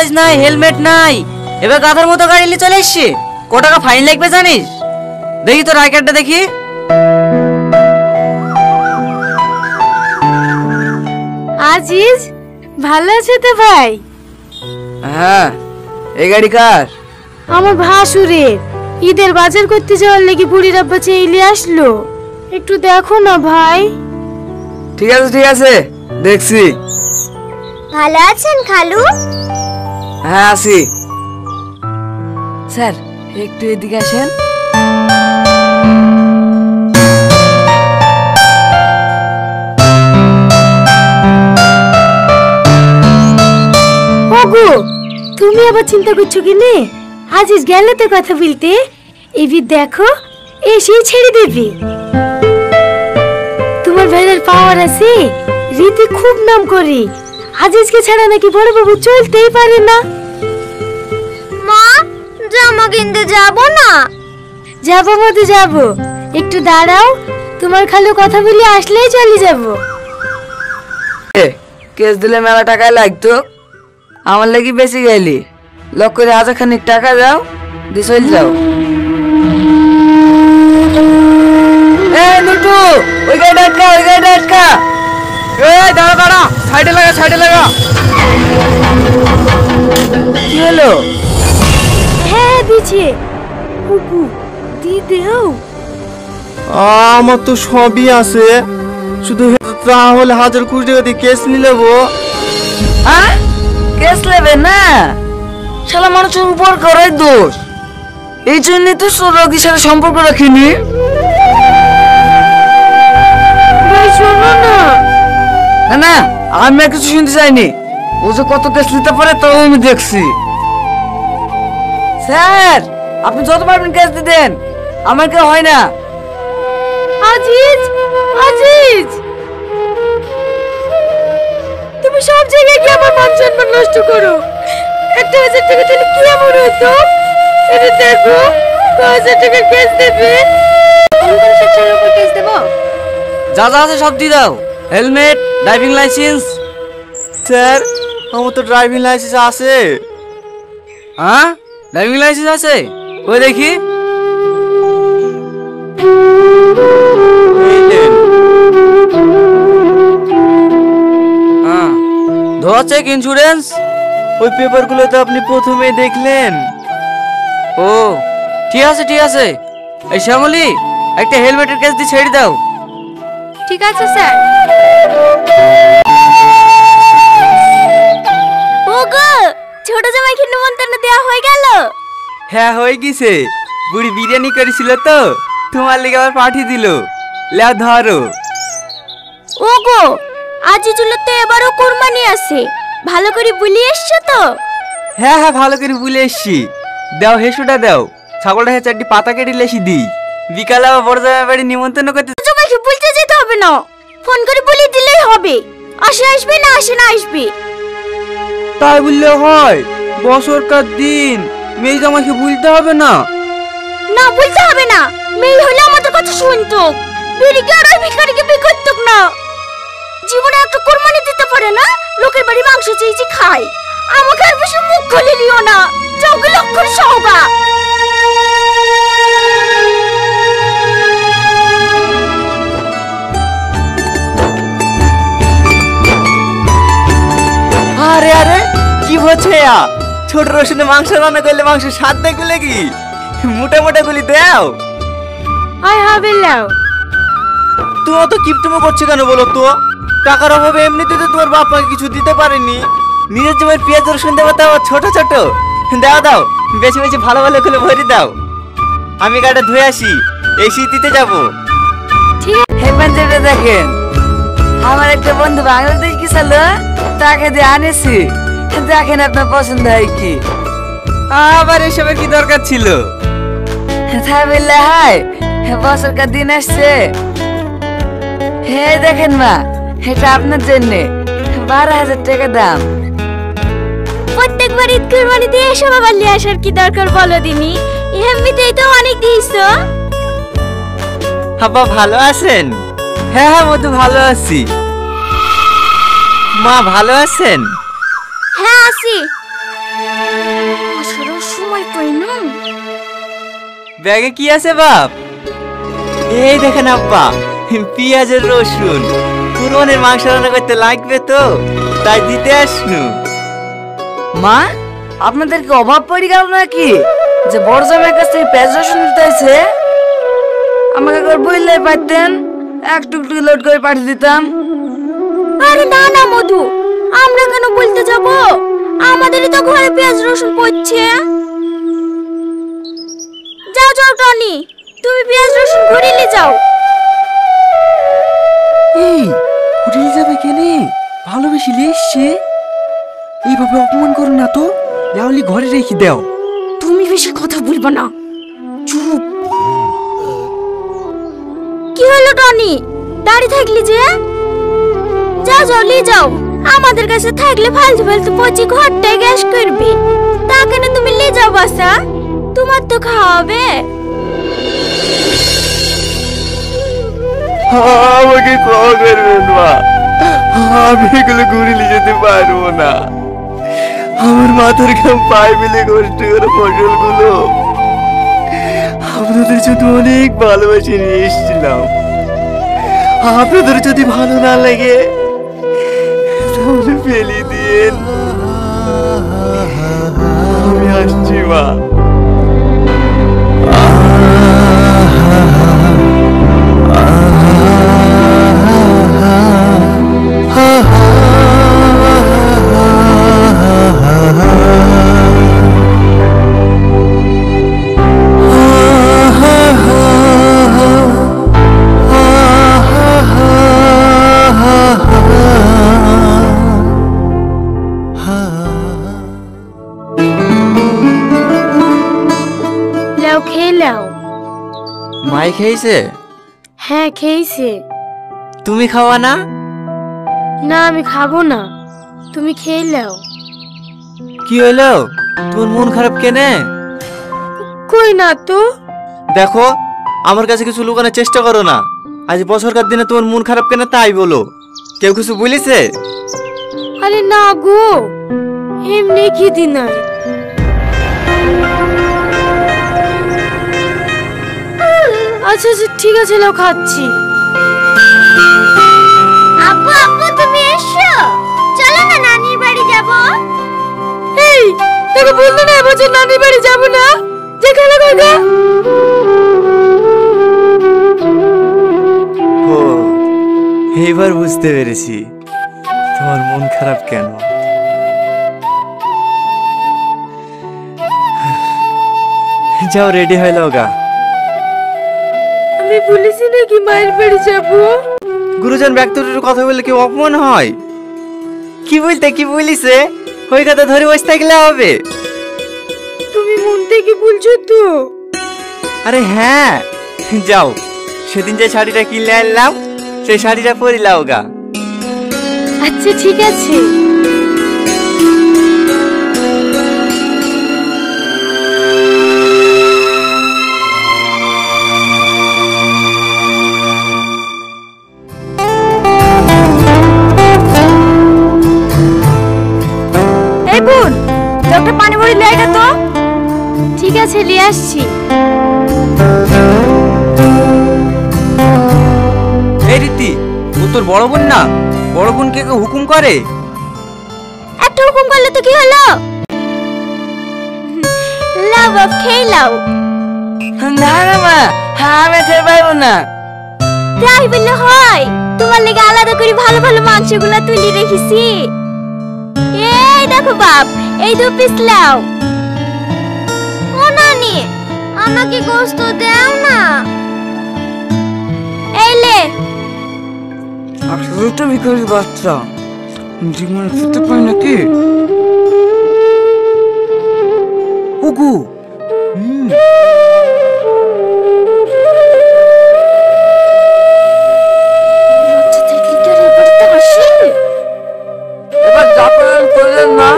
কাগজ নাই, হেলমেট নাই, এবার গাধার মতো গাড়ি নিয়ে চলে এসছে। ক টাকা ফাইন লাগবে জানিস? দেখি তোর আই কার্ডটা দেখি। আজিজ ভালো আছে তো ভাই? হ্যাঁ। এই গাড়ি কার? আমার ভাসুরের। ঈদের বাজার করতে যাওয়ার লাগি বুড়ির আব্বা চেয়ে আসলো, একটু দেখো না ভাই। ঠিক আছে ঠিক আছে, দেখছি। ভালো আছেন খালু? হ্যাঁ আছি। স্যার একটু এদিকে আসেন। ওগো তুমি আবার চিন্তা করছো কি নে? আজিজ গেল তো কথা বলতে, এবি দেখো এসে ছেড়ে দেবে। তোমার ভাইয়ের পাওয়ার আছে, রীতি খুব নাম করে। আজিজকে ছাড়া নাকি বড় বাবু চলতেই পারে না। মা জামা কিনতে যাবো না? যাবো মতো যাবো, একটু দাঁড়াও, তোমার খালু কথা বলে আসলেই চলে যাবো। কেস দিলে মেলা টাকায় লাগতো, আমার লাগি বেশি গেলি। লক করে 1000 খানিক টাকা দাও, দিয়ে চলে যাও। এই নুটু, ওই গাড়িটা আটকা, ওই গাড়িটা আটকা। এই দাঁড়া দাঁড়া, সাইডে লাগা, সাইডে লাগা। কি হলো? হ্যাঁ দিছে। কুকু দি দেও। আমার তো সবই আছে, শুধু তাহলে 1020 টাকা দিয়ে কেস নিয়ে নেবো। হ্যাঁ কেস নেবে না? শালা মানুষের উপর করাই দোষ, এই জন্যই তো রোগীর সাথে সম্পর্ক রাখিনি। না না, আমি আর কিছু শুনতে চাইনি। ও যে কত কেস নিতে পারে তাও আমি দেখছি। স্যার আপনি যত পারবেন কেস দিয়ে দেন, আমার কেউ হয় না। আজিজ, আজিজ তুমি সব জায়গায় গিয়ে আমার মান সম্মান নষ্ট করো। 1000 টাকা দিলে কি এমন হতো? এটা দেখো 1000 টাকার কেস দেবে। কোন কোন সেকশনের উপর কেস দেব? যা যা আছে সব দিয়ে দাও, হেলমেট, ড্রাইভিং লাইসেন্স। স্যার আমার তো ড্রাইভিং লাইসেন্স আছে। হ্যাঁ ড্রাইভিং লাইসেন্স আছে? ওই দেখি। হ্যাঁ ধোয়া চেক, ইন্স্যুরেন্স। ওই পেপারগুলো তো আপনি প্রথমেই দেখলেন। ও ঠিক আছে ঠিক আছে। এই শ্যামলী একটা হেলমেটের কেস দিয়ে ছেড়ে দাও। ঠিক আছে স্যার। ওগো ছোট জামাইকে নিমন্ত্রণ দেওয়া হয়ে গেল? হ্যাঁ হয়ে গেছে, বুড়ি বিরিয়ানি করেছিল তো, তোমার লিগে আবার পাঠিয়ে দিল। লেও ধরো। ওগো আজিজুলের তো এবারও কুরবানি আছে, ভালো করে বলি এসছো তো? হ্যাঁ হ্যাঁ ভালো করে বলে এসছি। দাও হেসুটা দাও, ছাগলটা 4টি পাতা কেটে লেসি দিই। বিকালে আবার বড় জামাই বাড়ি নিমন্ত্রণ করতে। জামাইকে বলতে যেতে হবে না, ফোন করে বলে দিলেই হবে। আসে আসবে, না আসে না আসবে। তাই বললে হয়? বছরকার দিন মেয়ে জামাইকে বলতে হবে না? না বলতে হবে না, মেয়ে হলে আমাদের কথা শুনতো, বিড়িকে আর ভিখারিকে বিয়ে করতো না। জীবনে একটা কুরবানি দিতে পারে না, লোকের বাড়ি মাংস চেয়েছি খায়। আমাকে আর বেশি মুখ খুলে নিও না, চৌকে লক্ষণ সহবা। আরে আরে কি হচ্ছে? ছোট রসুনে মাংস রান্না করলে মাংস স্বাদ দেখলে কি? মোটা মোটা গুলি দাও। আই হবে লাও। তুমি অত কিপটুমো করছো কেন বলো তো? টাকার অভাবে এমনিতে তো তোমার বাপ মাকে কিছু দিতে পারেনি। নিজের জমির পেঁয়াজ রসুন দেবো, তাও ছোট ছোট। দাও দাও, বেশি বেশি ভালো ভালো করে ভরে দাও। আমি গাড়িটা ধুয়ে আসি, এই শীতিতে যাবো। ঠিক আছে। হে পাঞ্জাবিটা দেখেন, আমার একটা বন্ধু বাংলাদেশ গেছিল, তাকে দিয়ে আনেছি। দেখেন আপনার পছন্দ হয় কি? আবার এসবের কি দরকার ছিল? তাই বললে হয়? বছরকার দিন আসছে। হে দেখেন মা, এটা আপনার জন্য 12,000 টাকা দাম। প্রত্যেকবার ঈদ কুরবানি দিয়ে এসব আবার নিয়ে আসার কি দরকার বলো দিনি? এমনিতেই তো অনেক দিয়েছো। আব্বা ভালো আছেন? হ্যাঁ হ্যাঁ মধু ভালো আছি। মা ভালো আছেন? হ্যাঁ আছি। আসার সময় পাই না। ব্যাগে কি আছে বাপ? এই দেখেন আব্বা, পেঁয়াজ আর রসুন। কুরবানির মাংস রান্না করতে লাগবে তো, তাই দিতে আসনু। মা, আপনাদেরকে অভাব পড়ে গেল নাকি যে বড় জামাইয়ের কাছ থেকে পেঁয়াজ রসুন দিতে আছে? আমাকে একবার বললে পারতেন, এক টুকটুক লোড করে পাঠিয়ে দিতাম। আরে না না মধু, আমরা কেন বলতে যাব? আমাদেরই তো ঘরে পেঁয়াজ রসুন পড়ছে। যাও যাও টনি, তুমি পেঁয়াজ রসুন ঘরে নিয়ে যাও। এই ঘুরে যাবে কেনে? ভালোবেসে এসছে, এইভাবে অপমান করো না তো, লাউলি ঘরে রেখে দাও। তুমি বেশি কথা বলবা না, চুপ। কি হলো টনি, দাঁড়িয়ে থাকলি যে? যাও যাও নিয়ে যাও। আমাদের কাছে থাকলে ফালতু ফালতু পচি ঘরটায় গ্যাস করবে। তা কেন তুমি নিয়ে যাও বাসা, তোমার তো খাওয়াবে। আমাকে ক্ষমা করবেন মা, আমি এগুলো ঘুরে নিয়ে যেতে পারবো না। আমার মাথার ঘাম পায়ে মিলে কষ্ট করে ফসলগুলো আপনাদের জন্য অনেক ভালোবাসে নিয়ে এসেছিলাম। আপনাদের যদি ভালো না লাগে তাহলে ফেলে দিন। আমি আসছি মা। লাও খেয়ে লাও। মাই খেয়েছে? হ্যাঁ খেয়েছে। তুমি খাওয়া না? না আমি খাবো না, তুমি খেয়ে লাও। কি হলো, তোমার মন খারাপ কেনে? কই না তো। দেখো, আমার কাছে কিছু লুকানোর চেষ্টা করো না। আজ বছরকার দিনে তোমার মন খারাপ কেন তাই বলো। কেউ কিছু বলেছে? আরে না গো, এমনি খিদি নাই। আচ্ছা আচ্ছা ঠিক আছে, লাও খাচ্ছি। আব্বু আব্বু তুমি এসো, চলো না নানির বাড়ি যাব। এই তোকে বলতো না এবছর নানির বাড়ি যাবো না, যেখানে কাকা। ও, এইবার বুঝতে পেরেছি তোমার মন খারাপ কেন। যাও রেডি হয়ে যাও গা। আমি বলেছি নাকি মায়ের বাড়ি যাবো? গুরুজন ব্যক্তির কথা বললে কি অপমান হয়? কি বলতে কি বলিছে, ওই কথা ধরে বসে থাকলে হবে? তুমি মন থেকে বলছো তো? আরে হ্যাঁ, যাও সেদিন যে শাড়িটা কিনে আনলাম সেই শাড়িটা পরে লাও গা। আচ্ছা ঠিক আছে। এই বোন, একটা পানি ভরে নিয়ে আয় তো। ঠিক আছে নিয়ে আসছি। এই রীতি, ও তোর বড় বোন না? বড় বোনকে কেউ হুকুম করে? একটা হুকুম করলে তো কি হলো? লাও বাপ, খেয়ে লাও। না না মা, আমি খেয়ে পাইবো না। তাই বললে হয়? তোমার লেগে আলাদা করে ভালো ভালো মাংসগুলো তুলে রেখেছি। এই দেখো বাপ, এই 2 পিস লাও। ও নানি, আমাকে গোশত দাও না। এই লে। আসলে তো ভিখারি বাচ্চা, জীবনে খেতে পাই নাকি? ওগো বাচ্চা থেকে কি আর এই বাড়িতে আসে? এবার যা করেন করলেন না,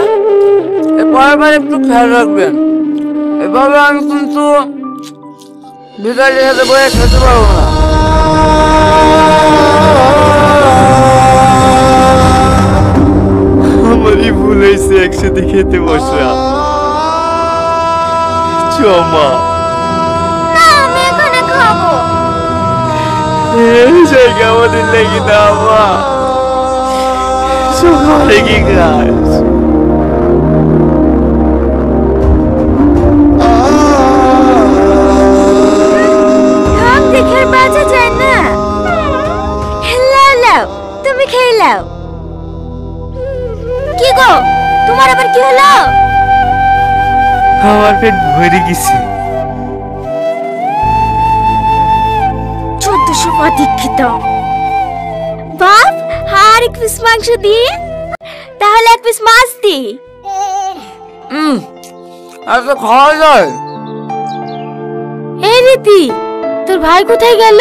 এবার একটু খেয়াল রাখবেন। এভাবে আমি কিন্তু ভিখারির সাথে বয়ে খেতে পারবো না। আমারই ভুল ভুল হয়েছে একসাথে খেতে বসা। চমা না আমি এখানে খাবো। এই জায়গা আমাদের লেগে না মা, সকালে কি খাস? খাম দেখে আর বাঁচা যায় না। লাও লাও তুমি খেয়ে লাও। কি গো তোমার আবার কি হলো? আমার পেট ভরে গেছে। 1400 অধিক্ষিত বাপ, আর এক পিস মাংস দি, তাহলে এক পিস মাছ দি। আর তো খাওয়া যায়। এই রীতি, তোর ভাই কোথায় গেল?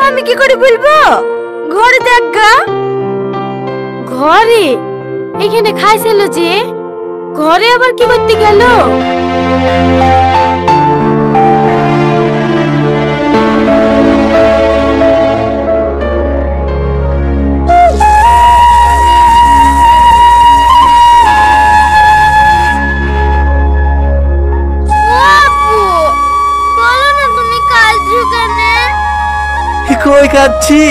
আমি কি করে বলবো? ঘরে দেখ গা। ঘরে? এখানে খাইছিল যে, ঘরে আবার কি করতে গেল? আপু বলো না তুমি কাল ঢুকানে। কই খাচ্ছি,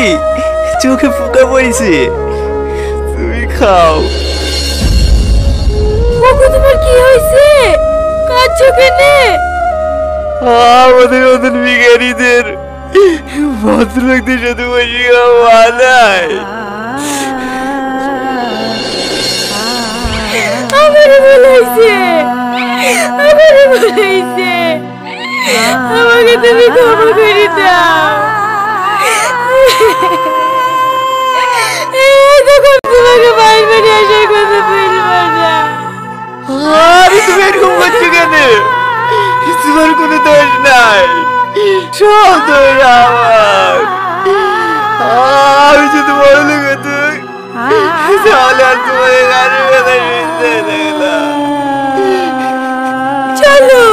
চোখে ফুকা পড়েছে, তুমি খাও। ওগো তোমার কি হয়েছে? কাঁদছো কেনে? আমাদের মতন ভিখারিদের ভদ্রলোকদের সাথে বসে খাওয়া নাই। আমারে ভুল হয়েছে, আমারে ভুল হয়েছে, আমাকে তুমি ক্ষমা করে দাও। তখন তোমাকে বারবার আসার কথা বলবো না। আরে তুমি এরকম করছো কেন? তোমার কোনো দোষ নাই, সব দোষ আমার। আমি যদি বড় লোক হতুম তাহলে আর তোমার গাড়ির কথা শুনতে লাগলাম। চলো,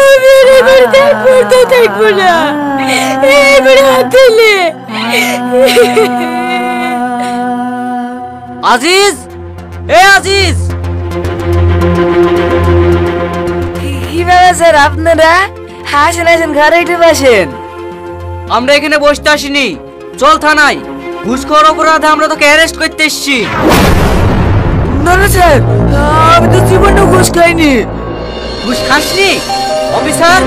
আমি আর এবার থাকবো তো থাকবো না, এবার হাত ধুলে। আজিজ, এ আজিজ, কি ব্যাপার স্যার আপনারা? আসেন আসেন, ঘরে উঠে বসেন। আমরা এখানে বসতে আসিনি, চল থানায়। ঘুষখোর অপরাধে আমরা তোকে অ্যারেস্ট করতে এসেছি। না না স্যার, আমি তো জীবনে ঘুষ খাইনি। ঘুষ খাসনি অফিসার?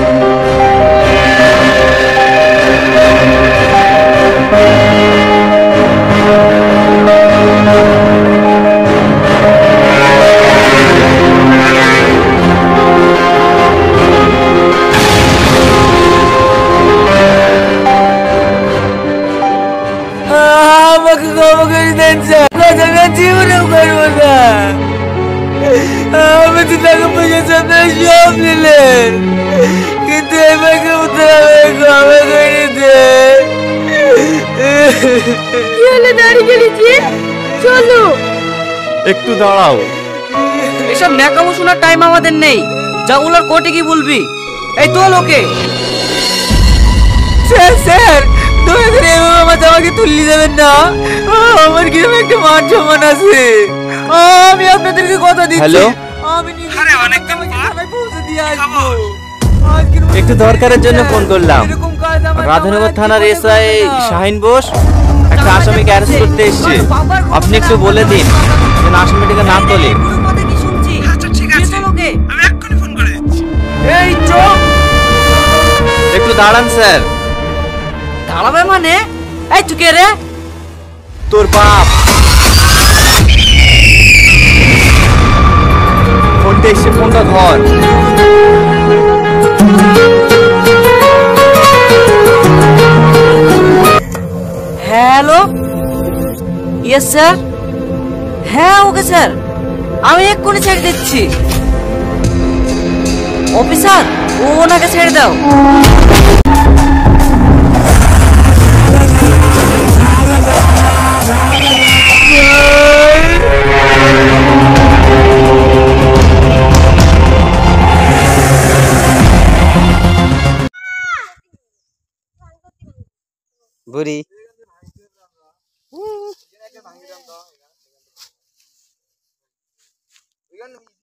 আমাকে ক্ষমা করে দেন স্যার, কথা আমি জীবনেও করবো না। আমি তো টাকা পয়সা আপনারা সব নিলেন, কিন্তু এবারকে উত্তর আমাকে ক্ষমা করে দেন। কি হলো দাঁড়িয়ে গেলি? চলো। একটু দাঁড়াও। এসব ন্যাকামো শোনার টাইম আমাদের নেই, যা ওলার কোর্টে কি বলবি। এই তো লোকে স্যার স্যার, দয়া করে এভাবে আমাকে তুললি যাবেন না। আমার গ্রামে একটা মান সম্মান আছে, আমি আপনাদেরকে কথা দিচ্ছি। হ্যালো? আমি নিজে থানায় পৌঁছে দিয়ে আসবো। একটু দরকারের জন্য ফোন করলাম। এরকম কাজ আমার রাধানগর থানার জীবনে এসআই করতে হবে না। শাহিন বোস একটা আসামিকে অ্যারেস্ট করতে এসেছে। আপনি একটু বলে দিন যেন আসামিটিকে না তোলে। পুরো কথা কি শুনছি? আচ্ছা ঠিক আছে, আমি এক্ষুনি ফোন করে দিচ্ছি। এই চুপ, একটু দাঁড়ান স্যার। দাঁড়াবে মানে? এই তুই কে রে? তোর বাপ। ফোনটা এসে, ফোনটা ধর। Hello, yes sir. হ্যাঁ ওকে স্যার, আমি এক্ষুনি ছেড়ে দিচ্ছি। অফিসার, ওনাকে ছেড়ে দাও। বুড়ি এখানে